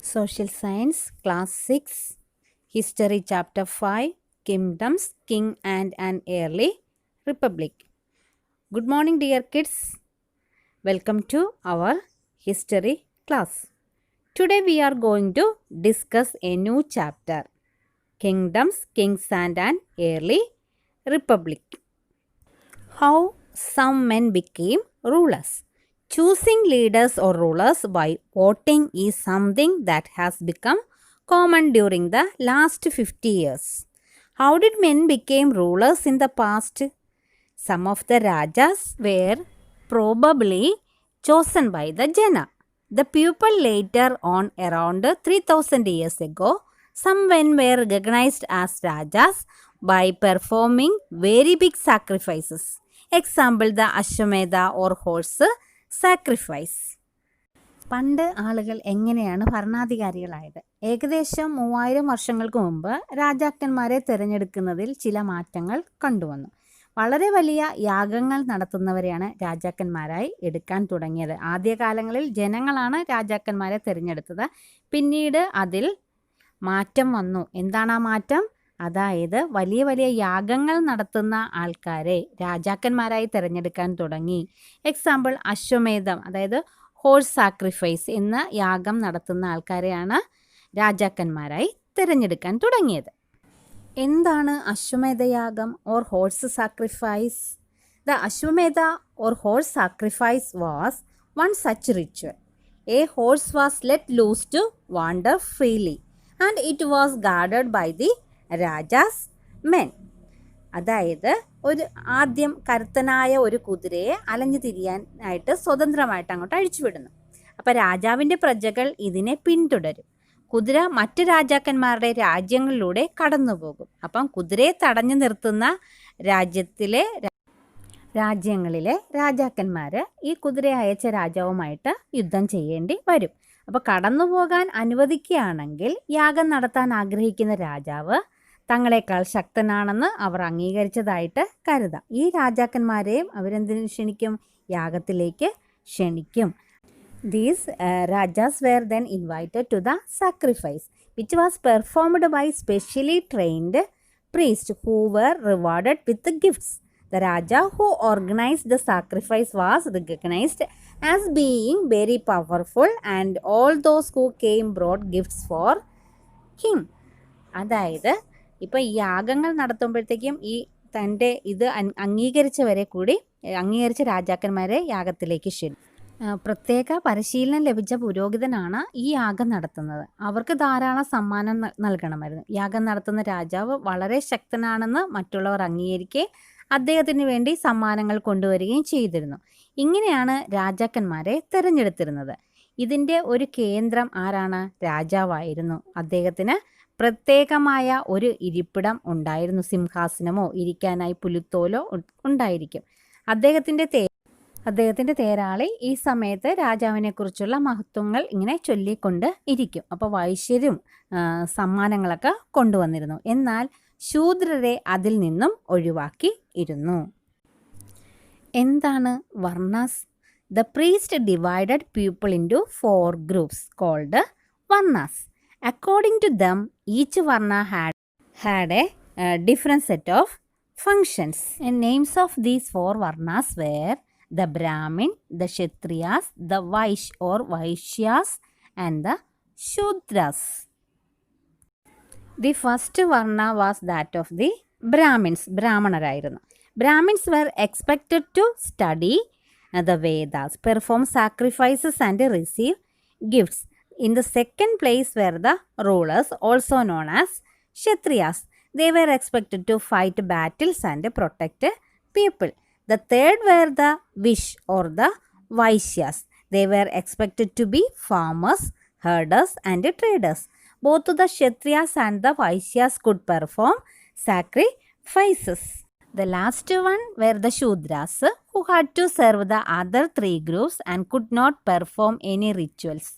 Social Science, Class 6, History Chapter 5, Kingdoms, King and an Early Republic. Good morning, dear kids. Welcome to our history class. Today we are going to discuss a new chapter, Kingdoms, Kings and an Early Republic. How some men became rulers. Choosing leaders or rulers by voting is something that has become common during the last 50 years. How did men become rulers in the past? Some of the Rajas were probably chosen by the Jana. The people later on, around 3000 years ago, some men were recognized as Rajas by performing very big sacrifices. Example, the Ashwamedha or horse sacrifice. പണ്ട് ആളുകൾ എങ്ങനെയാണ് ഭരണാധികാരികളായത്? ഏകദേശം 3000 വർഷങ്ങൾക്ക് മുമ്പ് രാജാക്കന്മാരെ തിരഞ്ഞെടുക്കുന്നതിൽ ചില മാറ്റങ്ങൾ കണ്ടുവന്നു. വളരെ വലിയ യാഗങ്ങൾ നടത്തുന്നവരെയാണ് രാജാക്കന്മാരായി എടുക്കാൻ തുടങ്ങിയത്. ആദ്യകാലങ്ങളിൽ ജനങ്ങളാണ് രാജാക്കന്മാരെ തിരഞ്ഞെടുത്തത്. പിന്നീട് അതിൽ മാറ്റം വന്നു. എന്താണ് ആ മാറ്റം? അതായത് വലിയ വലിയ യാഗങ്ങൾ നടത്തുന്ന ആൾക്കാരെ രാജാക്കന്മാരായി തിരഞ്ഞെടുക്കാൻ തുടങ്ങി. എക്സാമ്പിൾ, അശ്വമേധം, അതായത് ഹോഴ്സ് സാക്രിഫൈസ് എന്ന യാഗം നടത്തുന്ന ആൾക്കാരെയാണ് രാജാക്കന്മാരായി തിരഞ്ഞെടുക്കാൻ തുടങ്ങിയത്. എന്താണ് അശ്വമേധയാഗം or horse sacrifice? The Ashvamedha or horse sacrifice was one such ritual. A horse was let loose to wander freely and it was guarded by the raja's men. അതായത് ആദ്യം കരുത്തനായ ഒരു കുതിരയെ അലഞ്ഞു തിരിയാനായിട്ട് സ്വതന്ത്രമായിട്ട് അങ്ങോട്ട് അഴിച്ചുവിടുന്നു. അപ്പോൾ രാജാവിൻ്റെ പ്രജകൾ ഇതിനെ പിന്തുടരും. കുതിര മറ്റ് രാജാക്കന്മാരുടെ രാജ്യങ്ങളിലൂടെ കടന്നു പോകും. അപ്പം കുതിരയെ തടഞ്ഞു നിർത്തുന്ന രാജ്യങ്ങളിലെ രാജാക്കന്മാർ ഈ കുതിരയെ അയച്ച രാജാവുമായിട്ട് യുദ്ധം ചെയ്യേണ്ടി വരും. അപ്പോൾ കടന്നു പോകാൻ അനുവദിക്കുകയാണെങ്കിൽ യാഗം നടത്താൻ ആഗ്രഹിക്കുന്ന രാജാവ് തങ്ങളെക്കാൾ ശക്തനാണെന്ന് അവർ അംഗീകരിച്ചതായിട്ട് കരുതാം. ഈ രാജാക്കന്മാരെയും അവരെന്തിനു ക്ഷണിക്കും? യാഗത്തിലേക്ക് ക്ഷണിക്കും. These Rajas were then invited to the sacrifice, which was performed by specially trained priests who were rewarded with gifts. The Raja who organized the sacrifice was recognized as being very powerful, and all those who came brought gifts for him. അതായത് ഇപ്പോൾ ഈ യാഗങ്ങൾ നടത്തുമ്പോഴത്തേക്കും ഈ തൻ്റെ ഇത് അംഗീകരിച്ച രാജാക്കന്മാരെ യാഗത്തിലേക്ക് ക്ഷണിക്കും. പ്രത്യേക പരിശീലനം ലഭിച്ച പുരോഹിതനാണ് ഈ യാഗം നടത്തുന്നത്. അവർക്ക് ധാരാളം സമ്മാനം നൽകണമായിരുന്നു. യാഗം നടത്തുന്ന രാജാവ് വളരെ ശക്തനാണെന്ന് മറ്റുള്ളവർ അംഗീകരിക്കുകയും അദ്ദേഹത്തിന് വേണ്ടി സമ്മാനങ്ങൾ കൊണ്ടുവരികയും ചെയ്തിരുന്നു. ഇങ്ങനെയാണ് രാജാക്കന്മാരെ തിരഞ്ഞെടുത്തിരുന്നത്. ഇതിൻ്റെ ഒരു കേന്ദ്രം ആരാണ്? രാജാവായിരുന്നു. അദ്ദേഹത്തിന് പ്രത്യേകമായ ഒരു ഇരിപ്പിടം ഉണ്ടായിരുന്നു. സിംഹാസനമോ ഇരിക്കാനായി പുലിത്തോലോ ഉണ്ടായിരിക്കും. അദ്ദേഹത്തിൻ്റെ തേരാളി ഈ സമയത്ത് രാജാവിനെക്കുറിച്ചുള്ള മഹത്വങ്ങൾ ഇങ്ങനെ ചൊല്ലിക്കൊണ്ട് ഇരിക്കും. അപ്പോൾ വൈശ്യരും സമ്മാനങ്ങളൊക്കെ കൊണ്ടുവന്നിരുന്നു. എന്നാൽ ശൂദ്രരെ അതിൽ നിന്നും ഒഴിവാക്കി ഇരുന്നു. എന്താണ് varnas? The priest divided people into 4 groups called varnas. According to them, each varna had a different set of functions. And names of these 4 varnas were the Brahmin, the Kshatriyas, the Vaishyas, and the Shudras. The first varna was that of the Brahmins. Brahmanarayirunnu. Brahmins were expected to study the Vedas, perform sacrifices, and receive gifts. In the second place were the rulers, also known as Kshatriyas. They were expected to fight battles and protect people. The third were the or the Vaishyas. They were expected to be farmers, herders, and traders. Both the Kshatriyas and the Vaishyas could perform sacrifices. The last one were the Shudras, who had to serve the other 3 groups and could not perform any rituals.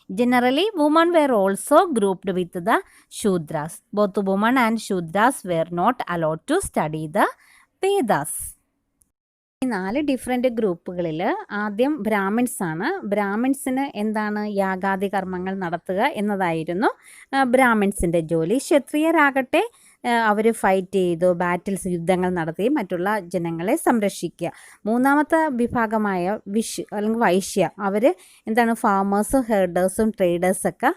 Generally, women were also grouped with the Shudras. Both women and Shudras were not allowed to study the Vedas. ഈ 4 different ഗ്രൂപ്പുകളിൽ ആദ്യം Brahmins ആണ്. ബ്രാഹ്മിൺസിന് എന്താണ്? യാഗാദി കർമ്മങ്ങൾ നടത്തുക എന്നതായിരുന്നു ബ്രാഹ്മിൺസിൻ്റെ ജോലി. ക്ഷത്രിയരാകട്ടെ അവർ fight ചെയ്തു, ബാറ്റിൽസ്, യുദ്ധങ്ങൾ നടത്തി മറ്റുള്ള ജനങ്ങളെ സംരക്ഷിക്കുക. മൂന്നാമത്തെ വിഭാഗമായ അല്ലെങ്കിൽ വൈശ്യ, അവർ എന്താണ്? ഫാമേഴ്സും ഹെർഡേഴ്സും ട്രേഡേഴ്സൊക്കെ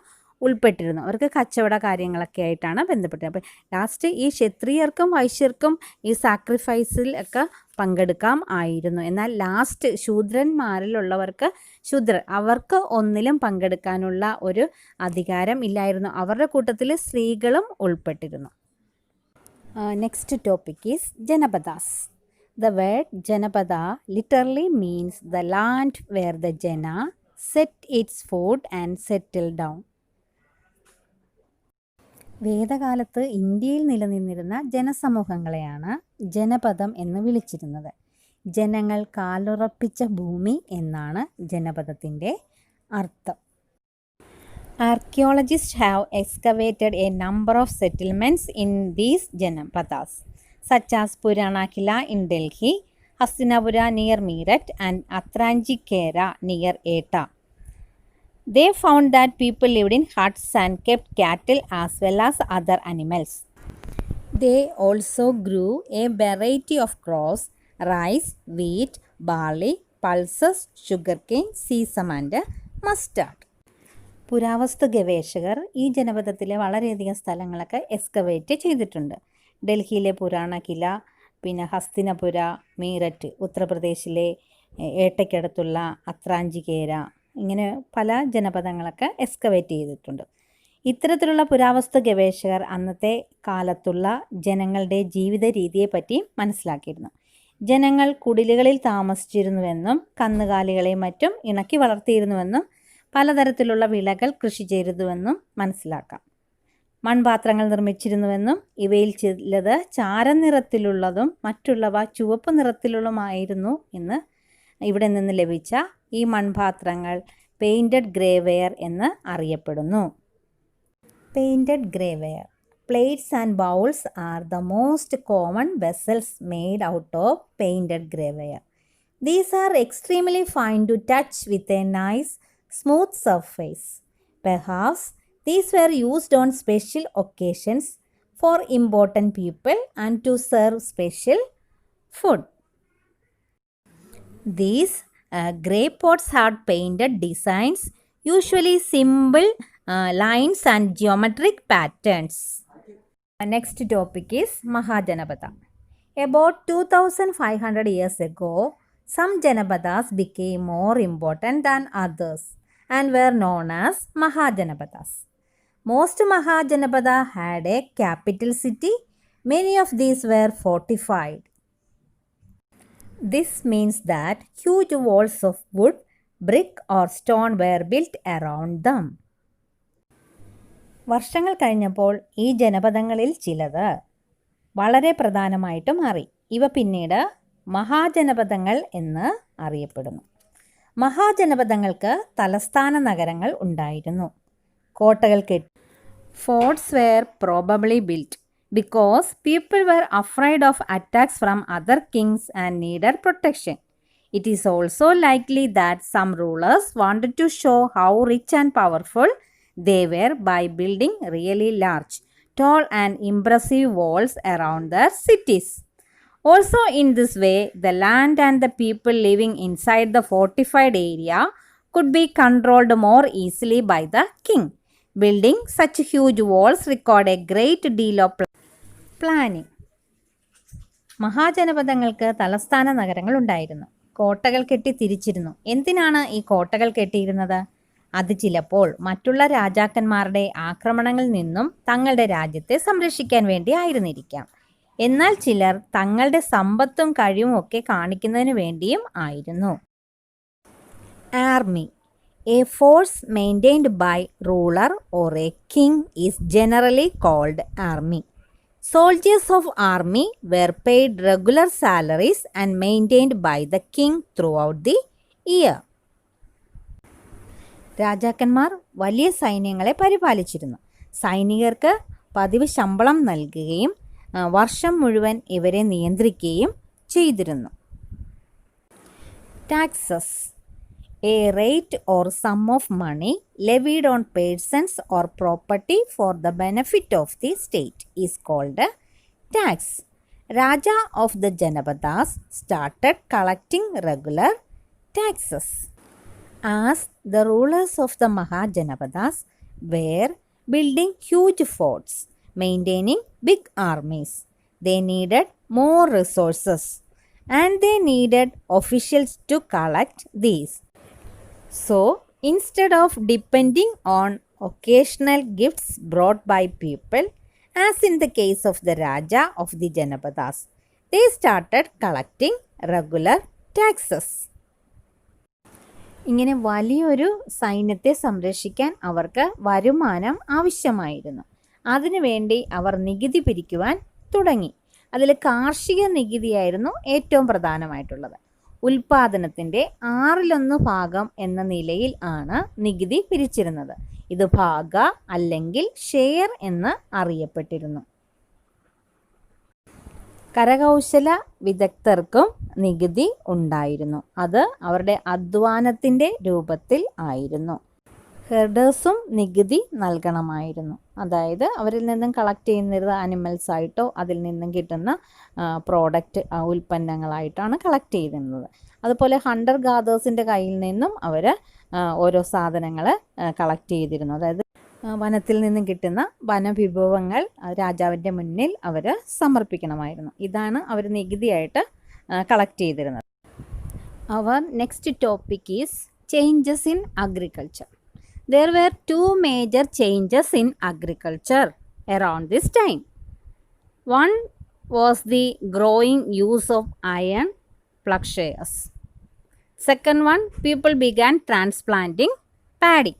ഉൾപ്പെട്ടിരുന്നു. അവർക്ക് കച്ചവട കാര്യങ്ങളൊക്കെ ആയിട്ടാണ് ബന്ധപ്പെട്ടത്. അപ്പോൾ ലാസ്റ്റ് ഈ ക്ഷത്രിയർക്കും വൈശ്യർക്കും ഈ സാക്രിഫൈസിൽ ഒക്കെ പങ്കെടുക്കാം ആയിരുന്നു. എന്നാൽ ലാസ്റ്റ് ശൂദ്രന്മാരിലുള്ളവർക്ക് അവർക്ക് ഒന്നിലും പങ്കെടുക്കാനുള്ള ഒരു അധികാരം ഇല്ലായിരുന്നു. അവരുടെ കൂട്ടത്തിൽ സ്ത്രീകളും ഉൾപ്പെട്ടിരുന്നു. Next topic is Janapadas. The word Janapada literally means the land where the Jana set its food and settled down. വേദകാലത്ത് ഇന്ത്യയിൽ നിലനിന്നിരുന്ന ജനസമൂഹങ്ങളെയാണ് ജനപദം എന്ന് വിളിച്ചിരുന്നത്. ജനങ്ങൾ കാലുറപ്പിച്ച ഭൂമി എന്നാണ് ജനപദത്തിൻ്റെ അർത്ഥം. Archaeologists have excavated a number of settlements in these Janapadas, such as Puranakila in Delhi, Hastinapura near Meerut, and Atranjikera near Etah. They found that people lived in huts and kept cattle as well as other animals. They also grew a variety of crops: rice, wheat, barley, pulses, sugarcane, sesame and mustard. പുരാവസ്തു ഗവേഷകർ ഈ ജനപദത്തിലെ വളരെയധികം സ്ഥലങ്ങളൊക്കെ excavate ചെയ്തിട്ടുണ്ട്. ഡൽഹിയിലെ പുരാണക്കില, പിന്നെ ഹസ്തിനപുര, മീററ്റ്, ഉത്തർപ്രദേശിലെ ഏട്ടയ്ക്കടുത്തുള്ള അത്രാഞ്ചികേര, ഇങ്ങനെ പല ജനപദങ്ങളൊക്കെ എക്സ്കവേറ്റ് ചെയ്തിട്ടുണ്ട്. ഇത്തരത്തിലുള്ള പുരാവസ്തു ഗവേഷകർ അന്നത്തെ കാലത്തുള്ള ജനങ്ങളുടെ ജീവിത രീതിയെപ്പറ്റി മനസ്സിലാക്കിയിരുന്നു. ജനങ്ങൾ കുടിലുകളിൽ താമസിച്ചിരുന്നുവെന്നും കന്നുകാലികളെയും മറ്റും ഇണക്കി വളർത്തിയിരുന്നുവെന്നും പലതരത്തിലുള്ള വിളകൾ കൃഷി ചെയ്തിരുന്നുവെന്നും മനസ്സിലാക്കാം. മൺപാത്രങ്ങൾ നിർമ്മിച്ചിരുന്നുവെന്നും ഇവയിൽ ചിലത് ചാരനിറത്തിലുള്ളതും മറ്റുള്ളവ ചുവപ്പ് നിറത്തിലുള്ളതുമായിരുന്നു എന്ന് ഇവിടെ നിന്ന് ലഭിച്ച ഈ മൺപാത്രങ്ങൾ പെയിൻറ്റഡ് ഗ്രേവെയർ എന്ന് അറിയപ്പെടുന്നു. Painted ഗ്രേവെയർ. Plates and bowls are the most common vessels made out of painted graveware. These are extremely fine to touch with a nice smooth surface. Perhaps these were used on special occasions for important people and to serve special food. These grey pots had painted designs, usually simple lines and geometric patterns. Next topic is Mahajanapada. About 2500 years ago, some Janapadas became more important than others and were known as Mahajanapadas. Most Mahajanapada had a capital city. Many of these were fortified. This means that huge walls of wood, brick or stone were built around them. വർഷങ്ങൾ കഴിഞ്ഞപ്പോൾ ഈ ജനപദങ്ങളിൽ ചിലത് വളരെ പ്രധാനമായിട്ട് മാറി. ഇവ പിന്നീട് മഹാജനപദങ്ങൾ എന്ന് അറിയപ്പെടുന്നു. മഹാജനപദങ്ങൾക്ക് തലസ്ഥാന നഗരങ്ങൾ ഉണ്ടായിരുന്നു. കോട്ടകൾ കെട്ടി. Forts were probably built because people were afraid of attacks from other kings and needed protection. It is also likely that some rulers wanted to show how rich and powerful they were by building really large, tall and impressive walls around their cities. Also in this way, the land and the people living inside the fortified area could be controlled more easily by the king. Building such huge walls required a great deal of planning. മഹാജനപദങ്ങൾക്ക് തലസ്ഥാന നഗരങ്ങൾ ഉണ്ടായിരുന്നു. കോട്ടകൾ കെട്ടി തിരിച്ചിരുന്നു. എന്തിനാണ് ഈ കോട്ടകൾ കെട്ടിയിരുന്നത്? അത് ചിലപ്പോൾ മറ്റുള്ള രാജാക്കന്മാരുടെ ആക്രമണങ്ങളിൽ നിന്നും തങ്ങളുടെ രാജ്യത്തെ സംരക്ഷിക്കാൻ വേണ്ടി ആയിരുന്നിരിക്കാം. എന്നാൽ ചിലർ തങ്ങളുടെ സമ്പത്തും കഴിവും ഒക്കെ കാണിക്കുന്നതിന് വേണ്ടിയും ആയിരുന്നു. Army. A force maintained by ruler or a king is generally called army. Soldiers of army were paid regular salaries and maintained by the king throughout the year. രാജാക്കന്മാർ വലിയ സൈന്യങ്ങളെ പരിപാലിച്ചിരുന്നു. സൈനികർക്ക് പതിവ് ശമ്പളം നൽകുകയും വർഷം മുഴുവൻ ഇവരെ നിയന്ത്രിക്കുകയും ചെയ്തിരുന്നു. Taxes. A rate or sum of money levied on persons or property for the benefit of the state is called a tax. Raja of the Janapadas started collecting regular taxes. As the rulers of the Mahajanapadas were building huge forts, maintaining big armies, they needed more resources and they needed officials to collect these. So, instead of depending on occasional gifts brought by people, as in the case of the Raja of the Janapadas, they started collecting regular taxes. ഇങ്ങനെ വലിയൊരു സൈന്യത്തെ സംരക്ഷിക്കാൻ അവർക്ക് വരുമാനം ആവശ്യമായിരുന്നു. അതിനുവേണ്ടി അവർ നികുതി പിരിക്കുവാൻ തുടങ്ങി. അതിൽ കാർഷിക നികുതിയായിരുന്നു ഏറ്റവും പ്രധാനമായിട്ടുള്ളത്. ഉൽപാദനത്തിൻ്റെ 1/6 എന്ന നിലയിൽ ആണ് നികുതി പിരിച്ചിരുന്നത്. ഇത് ഭാഗ അല്ലെങ്കിൽ ഷെയർ എന്ന് അറിയപ്പെട്ടിരുന്നു. കരകൗശല വിദഗ്ധർക്കും നികുതി ഉണ്ടായിരുന്നു. അത് അവരുടെ അധ്വാനത്തിൻ്റെ രൂപത്തിൽ ആയിരുന്നു. ഹെർഡേഴ്സും നികുതി നൽകണമായിരുന്നു. അതായത് അവരിൽ നിന്നും കളക്ട് ചെയ്യുന്നത് ആനിമൽസ് ആയിട്ടോ അതിൽ നിന്നും കിട്ടുന്ന പ്രോഡക്റ്റ് ഉൽപ്പന്നങ്ങളായിട്ടാണ് കളക്ട് ചെയ്തിരുന്നത്. അതുപോലെ ഹണ്ടർ ഗാദേഴ്സിൻ്റെ കയ്യിൽ നിന്നും അവർ ഓരോ സാധനങ്ങൾ കളക്ട് ചെയ്തിരുന്നു. അതായത് വനത്തിൽ നിന്നും കിട്ടുന്ന വനവിഭവങ്ങൾ രാജാവിൻ്റെ മുന്നിൽ അവർ സമർപ്പിക്കണമായിരുന്നു. ഇതാണ് അവർ നികുതിയായിട്ട് കളക്ട് ചെയ്തിരുന്നത്. അവർ next topic is changes in agriculture. There were two major changes in agriculture around this time. One was the growing use of iron plowshares. Second one, people began transplanting paddy.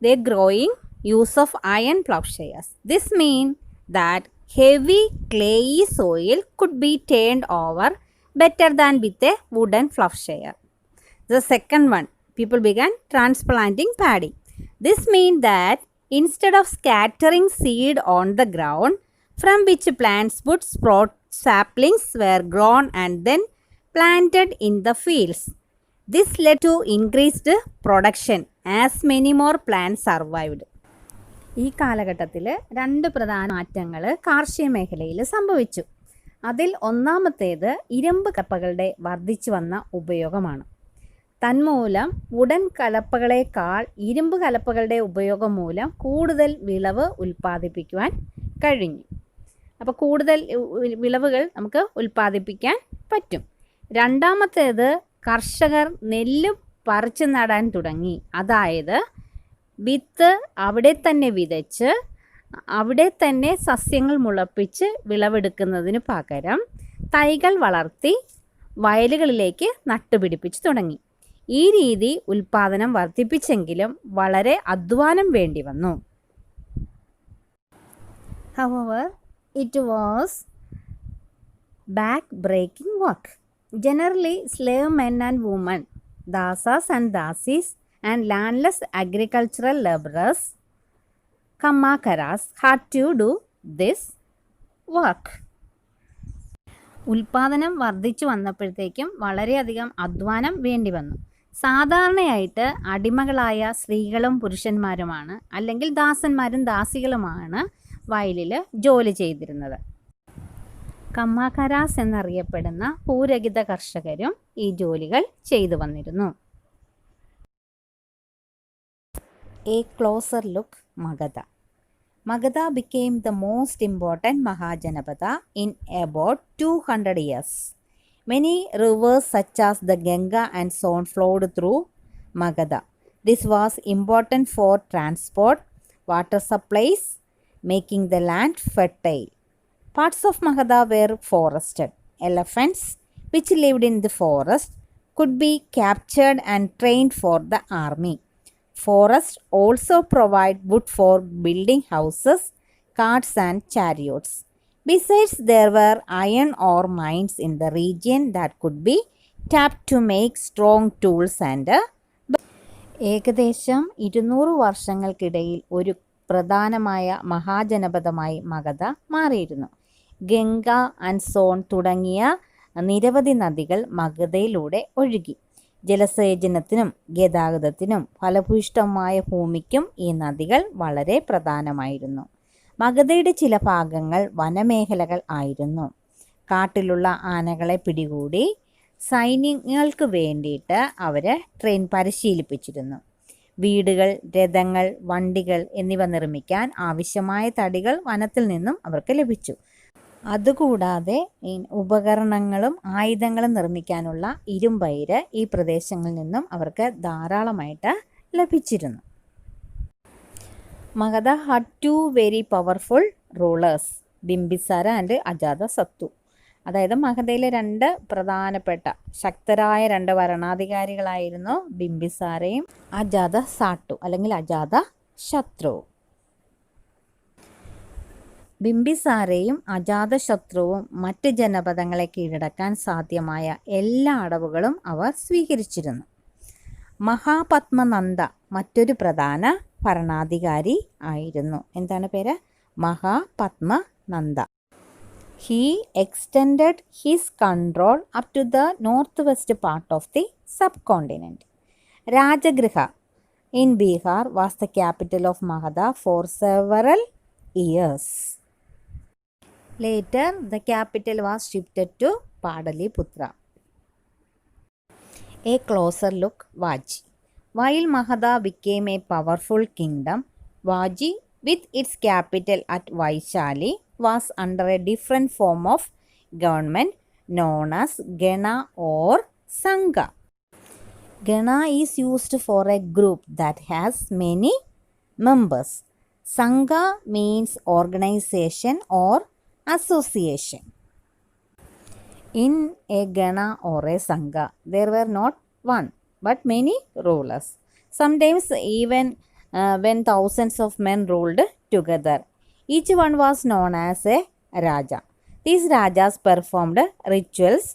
The growing use of iron plowshares. This means that heavy clayey soil could be turned over better than with a wooden plowshare. The second one, people began transplanting paddy. This means that instead of scattering seed on the ground from which plants would sprout, saplings were grown and then planted in the fields. This led to increased production as many more plants survived. ഈ കാലഘട്ടത്തിൽ 2 പ്രധാന മാറ്റങ്ങൾ കാർഷിക മേഖലയിൽ സംഭവിച്ചു. അതിൽ ഒന്നാമത്തേത് ഇരുമ്പ് കലപ്പകളുടെ വർദ്ധിച്ചു വന്ന ഉപയോഗമാണ്. തന്മൂലം വുഡൻ കലപ്പകളേക്കാൾ ഇരുമ്പ് കലപ്പകളുടെ ഉപയോഗം മൂലം കൂടുതൽ വിളവ് ഉൽപ്പാദിപ്പിക്കുവാൻ കഴിഞ്ഞു. അപ്പോൾ കൂടുതൽ വിളവുകൾ നമുക്ക് ഉൽപ്പാദിപ്പിക്കാൻ പറ്റും. രണ്ടാമത്തേത് കർഷകർ നെല്ല് പറിച്ചു നടാൻ തുടങ്ങി. അതായത് വിത്ത് അവിടെ തന്നെ വിതച്ച് അവിടെ തന്നെ സസ്യങ്ങൾ മുളപ്പിച്ച് വിളവെടുക്കുന്നതിന് പകരം തൈകൾ വളർത്തി വയലുകളിലേക്ക് നട്ടുപിടിപ്പിച്ച് തുടങ്ങി. ഈ രീതി ഉൽപ്പാദനം വർദ്ധിപ്പിച്ചെങ്കിലും വളരെ അധ്വാനം വേണ്ടി വന്നു. However, it was back-breaking work. Generally, slave men and women, dasas and dasis, and landless agricultural laborers, kammakaras, had to do this work. ഉൽപ്പാദനം വർദ്ധിച്ചു വന്നപ്പോഴത്തേക്കും വളരെയധികം അധ്വാനം വേണ്ടി വന്നു. സാധാരണയായിട്ട് അടിമകളായ സ്ത്രീകളും പുരുഷന്മാരുമാണ് അല്ലെങ്കിൽ ദാസന്മാരും ദാസികളുമാണ് വയലിൽ ജോലി ചെയ്തിരുന്നത്. കമ്മാകരാസ് എന്നറിയപ്പെടുന്ന ഭൂരഹിത കർഷകരും ഈ ജോലികൾ ചെയ്തു വന്നിരുന്നു. A closer look, Magadha. Magadha became the most important Mahajanapada in about 200 years. Many rivers such as the Ganga and Son flowed through Magadha. This was important for transport, water supplies, making the land fertile. Parts of Magadha were forested. Elephants, which lived in the forest, could be captured and trained for the army. Forests also provide wood for building houses, carts and chariots. Besides, there were iron ore mines in the region that could be tapped to make strong tools and ഏകദേശം 200 വർഷങ്ങൾക്കിടയിൽ ഒരു പ്രധാനമായ മഹാജനപദമായി മഗധ മാറിയിരുന്നു. Ganga and zone തുടങ്ങിയ നിരവധി നദികൾ മഗധയിലൂടെ ഒഴുകി. ജലസേചനത്തിനും ഗതാഗതത്തിനും ഫലഭൂയിഷ്ഠമായ ഭൂമിക്കും ഈ നദികൾ വളരെ പ്രധാനമായിരുന്നു. മഗധയുടെ ചില ഭാഗങ്ങൾ വനമേഖലകൾ ആയിരുന്നു. കാട്ടിലുള്ള ആനകളെ പിടികൂടി സൈന്യങ്ങൾക്ക് വേണ്ടിയിട്ട് അവർ പരിശീലിപ്പിച്ചിരുന്നു. വീടുകൾ, രഥങ്ങൾ, വണ്ടികൾ എന്നിവ നിർമ്മിക്കാൻ ആവശ്യമായ തടികൾ വനത്തിൽ നിന്നും അവർക്ക് ലഭിച്ചു. അതുകൂടാതെ ഉപകരണങ്ങളും ആയുധങ്ങളും നിർമ്മിക്കാനുള്ള ഇരുമ്പയിര് ഈ പ്രദേശങ്ങളിൽ നിന്നും അവർക്ക് ധാരാളമായിട്ട് ലഭിച്ചിരുന്നു. Magadha had two very powerful rulers, Bimbisara and Ajatashatru. അതായത് മഗധയിലെ രണ്ട് പ്രധാനപ്പെട്ട ശക്തരായ രണ്ട് ഭരണാധികാരികളായിരുന്നു ബിംബിസാരയും അജാതശത്രു അല്ലെങ്കിൽ അജാതശത്രുവും. ബിംബിസാരയും അജാതശത്രുവും മറ്റ് ജനപദങ്ങളെ കീഴടക്കാൻ സാധ്യമായ എല്ലാ അടവുകളും അവർ സ്വീകരിച്ചിരുന്നു. മഹാപത്മനന്ദ മറ്റൊരു പ്രധാന ഭരണാധികാരി ആയിരുന്നു. എന്താണ് പേര്? Mahapadmananda. He extended his control up to the northwest part of the subcontinent. Rajagriha in Bihar was the capital of Magadha for several years. Later, the capital was shifted to Padaliputra. A closer look, Vaji. While Magadha became a powerful kingdom, Vaji, with its capital at Vaishali, was under a different form of government known as Gana or Sangha. Gana is used for a group that has many members. Sangha means organization or association. In a Gana or a Sangha, there were not one but many rulers. Sometimes even when thousands of men ruled together. Each one was known as a Raja. These Rajas performed rituals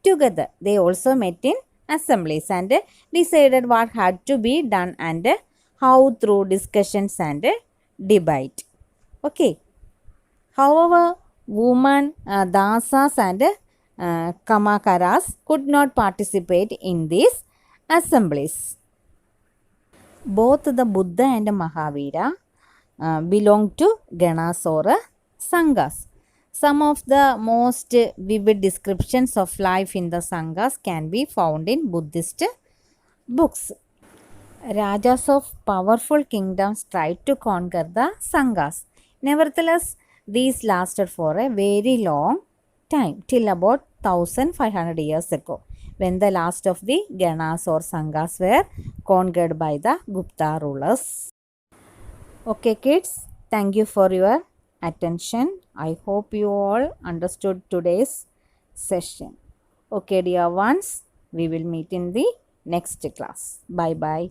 together. They also met in assemblies and decided what had to be done and how through discussions and debate. Okay. However, women, dasas and kamakaras could not participate in these assemblies. Both the Buddha and Mahavira belong to Ganas or Sanghas. Some of the most vivid descriptions of life in the Sanghas can be found in Buddhist books. Rajas of powerful kingdoms tried to conquer the Sanghas. Nevertheless, these lasted for a very long time, till about 1500 years ago, when the last of the Ganas or Sanghas were conquered by the Gupta rulers. Okay kids, thank you for your attention. I hope you all understood today's session. Okay dear ones, we will meet in the next class. Bye bye.